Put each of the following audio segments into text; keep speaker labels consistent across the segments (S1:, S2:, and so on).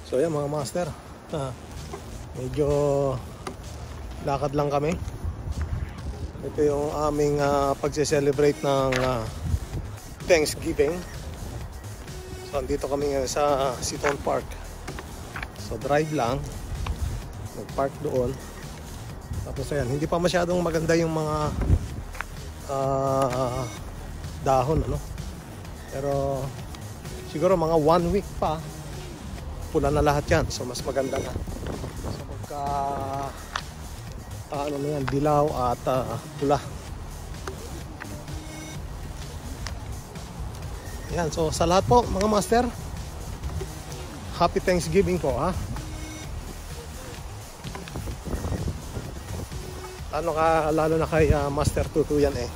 S1: So yan mga master, medyo lakad lang kami. Ito yung aming pagse-celebrate ng Thanksgiving. So andito kami ngayon sa Seton Park. So drive lang, mag-park doon. Tapos ayan, hindi pa masyadong maganda yung mga dahon, ano. Pero siguro mga 1 week pa pula na lahat yan, so mas maganda na. So pagka ano na yan, dilaw at pula. Yan, so sa lahat po mga master, happy Thanksgiving po, ha. Ano ka, lalo na kay Master Tutu yan eh.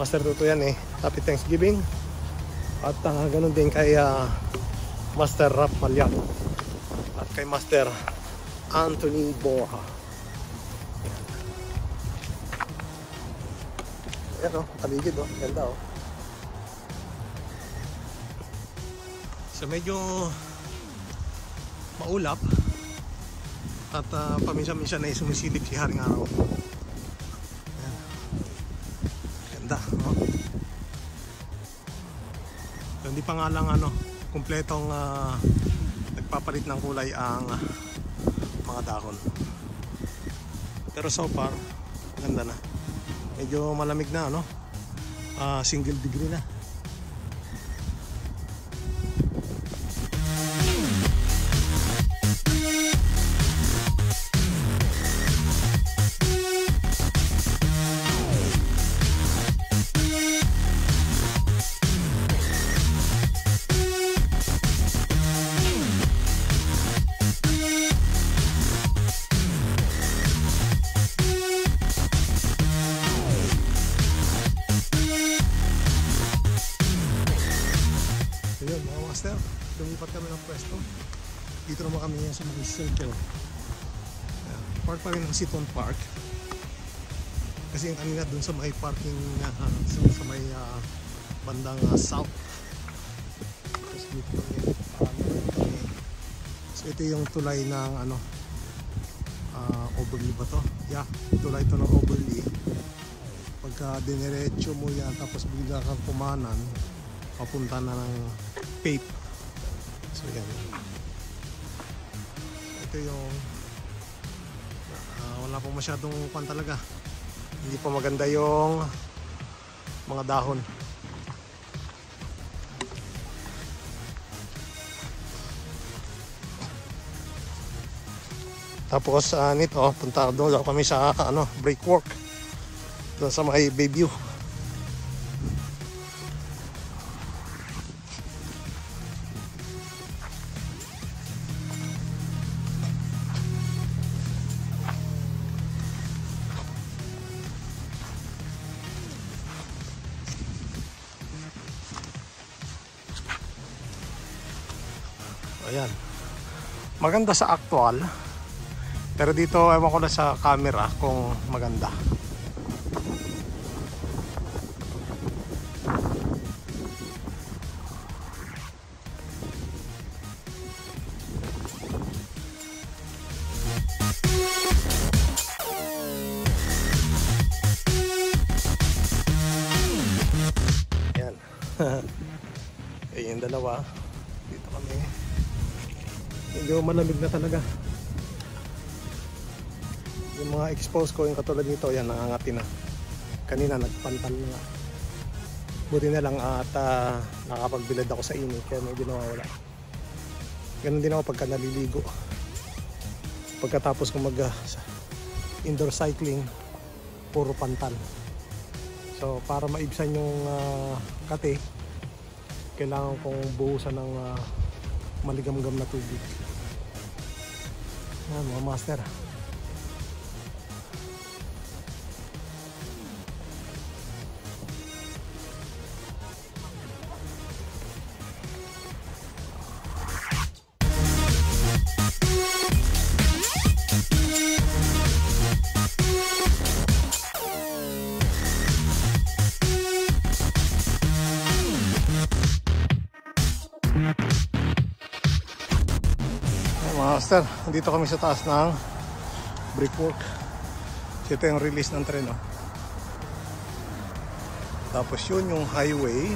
S1: Master Tutu yan eh, happy Thanksgiving. At ganun din kay Master Rap Malyano at kay Master Anthony Boha. Ayan o, paligid o, ganda o. So medyo maulap at paminsan-minsan ay sumisilip si Haring Araw. Ayan. Ganda o. So, hindi pa nga lang ano, kumpletong nagpapalit ng kulay ang mga dahon. Pero so far, ganda na. Medyo malamig na, no? Single degree na. Lumipat kami ng pwesto. Dito naman kami sa mga circle. Park pa rin ng Seton Park. Kasi yung kanina dun sa may parking sa may bandang south. Tapos dito kami. So ito yung tulay ng ano, Overly ba to? Yeah, tulay to ng Overly. Pagka diniretso mo yan tapos bigla kang kumanan, papunta na ng Pape. So yan. Ito yung wala pa masyadong pan talaga. Hindi pa maganda yung mga dahon. Tapos nito punta doon kami sa ano, breakwork doon sa may Bayview. Ayan. Maganda sa actual. Pero dito ewan ko na sa camera kung maganda. Ayan. Ayan yung dalawa. Dito kami. Medyo malamig na talaga. Yung mga expose ko, yung katulad nito, yan, nangangati na. Kanina nagpantal na nga. Buti na lang at nakapagbilad ako sa init, kaya medyo nawawala. Ganun din ako pagka naliligo. Pagkatapos ko mag indoor cycling, puro pantal. So para maibsan yung kate, kailangan kong buhusan ng maligamgam na tubig. Yan mga master. Master, dito kami sa taas ng brickwork. Ito yung release ng tren, oh. Tapos yun yung highway.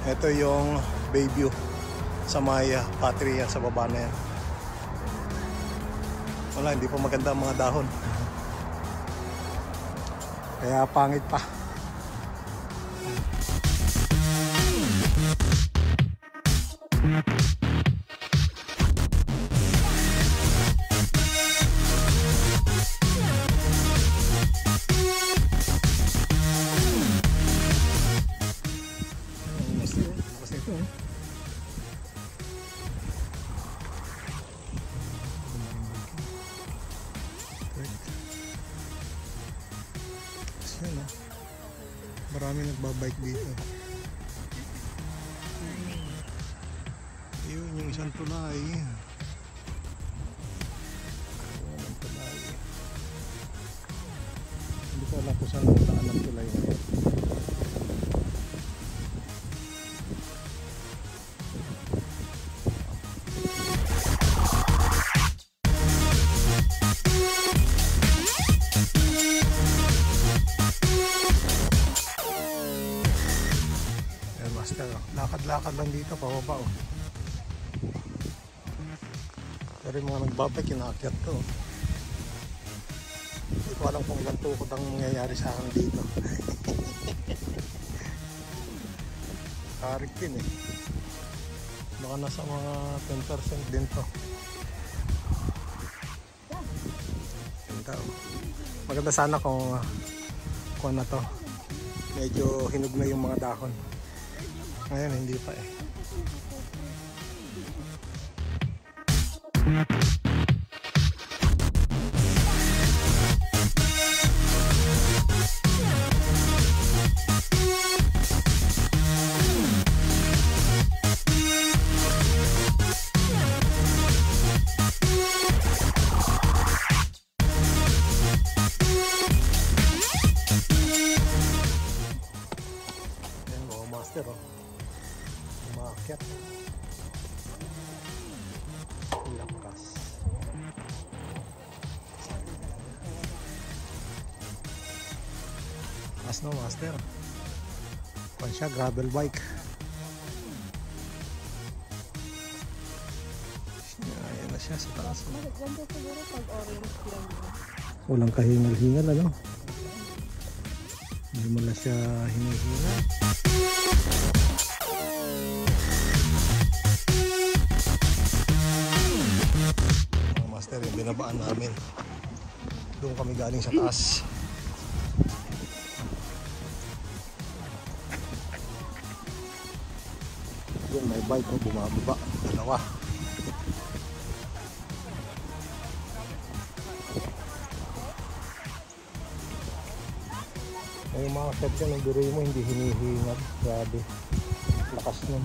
S1: Ito yung Bayview sa Maya Patria sa baba na yan. Wala, hindi pa maganda ang mga dahon. Kaya pangit pa. Marami nagbabike dito. Yun yung isang tulay. Ang tulay. Hindi ko alam kung saan ang daan ng tulay na yun. Lakad-lakad lang dito, pababa, oh. Pero yung mga nagbabike, inaakyat to. Hindi ko alam kung ilang tukod ang nangyayari sa akin dito. Karik din, eh. Baka nasa mga 10% din to. Ganda, oh. Maganda sana kung ano to. Medyo hinog na yung mga dahon. Ngayon hindi pa, eh. Ayan, mga master, oh. Umakyat. Lakas. Taas no, master. Kung siya, gravel bike. Ayan na siya sa taas.
S2: Maganda siguro pag orange lang.
S1: Walang kahingal-hingal, ano? Hindi mo na siya hinihingal. Master, yung binabaan namin. Doon kami galing sa taas. Yun, may bike ko bumababa. Dalawa. Yung mga step dyan, ang duroy mo hindi hinihingal. Grabe. Lakas nun.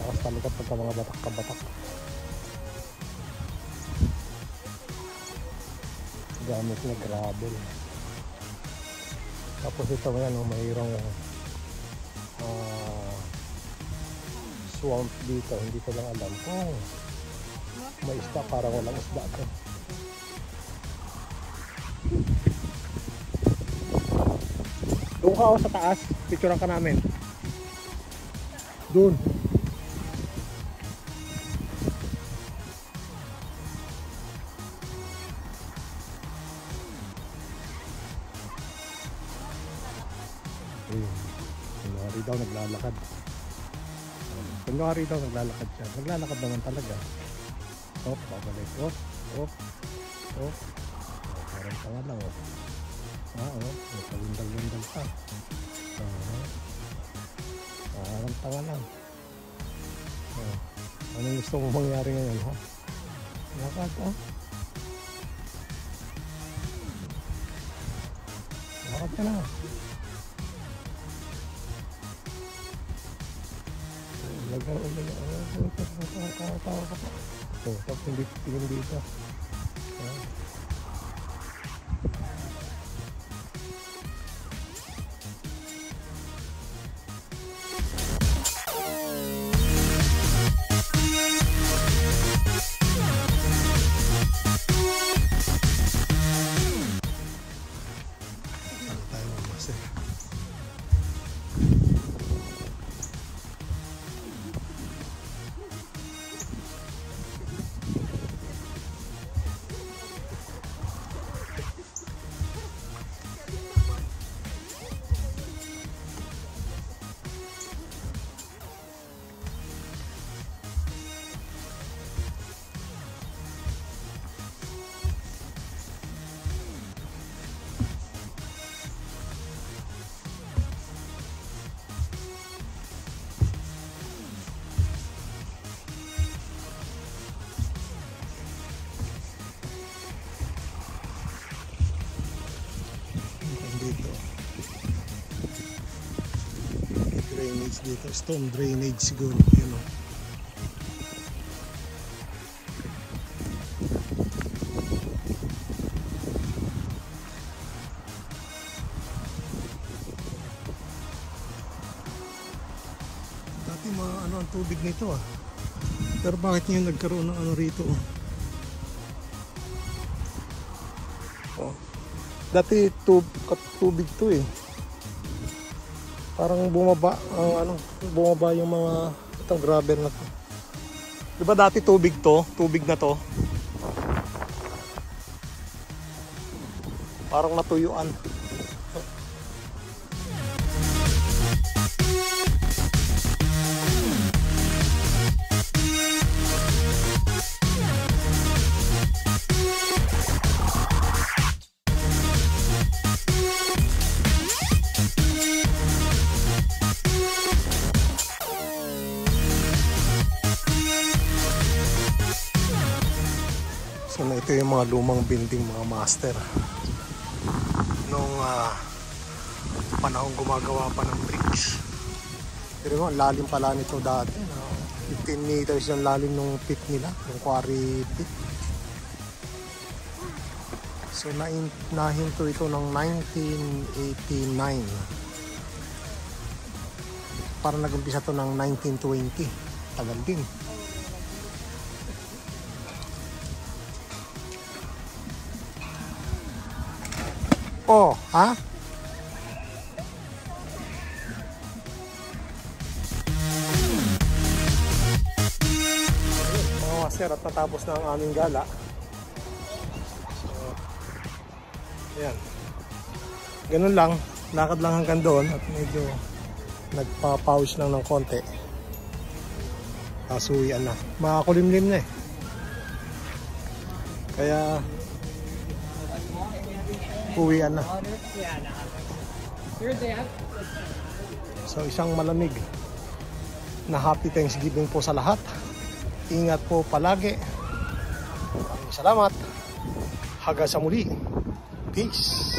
S1: Lakas talaga pagka mga batak-kabatak. Gamit na gravel. Tapos ito ngayon, mayroong swamp dito. Hindi ko lang alam kung may isda, parang walang isda ito. Doon ka, oh, sa taas. Picturean ka namin. Doon. Kunwari daw naglalakad. Kunwari daw naglalakad siya. Naglalakad naman talaga. Oh, babalik. Oh. Parang tanga lang, oh. May kalundal-lundal pa. Parang tanga lang. Anong gusto mo mangyari ngayon, ha? Lakad, ha? Lakad ka na. Tapos hindi tingin dito. entrance dito. Storm drainage siguro. Yun o. Dati ano ang tubig nito ah. Pero bakit ngayon nagkaroon ng ano rito oh? Oh. Dati tubig to eh. Parang bumaba ang ano, bumaba yung mga itong gravel na to. 'Di ba dati tubig na to. Parang natuyuan. So ito yung mga lumang building mga master. Nung panahon gumagawa pa ng bricks. Pero ang lalim pala nito dati. 15 meters yung lalim ng pit nila, yung quarry pit. So nahinto ito ng 1989. Parang nag-umpisa to ng 1920. Tagal din. Oh, ha? Mga master, at natapos na ang aming gala. So, ayan. Ganun lang. Lakad lang hanggang doon at medyo nagpa-pause lang ng konti. Kasuwian na. Makakulimlim na eh. Kaya uwian na. So isang malamig na happy Thanksgiving po sa lahat. Ingat po palagi. Salamat. Hanggang sa muli. Peace.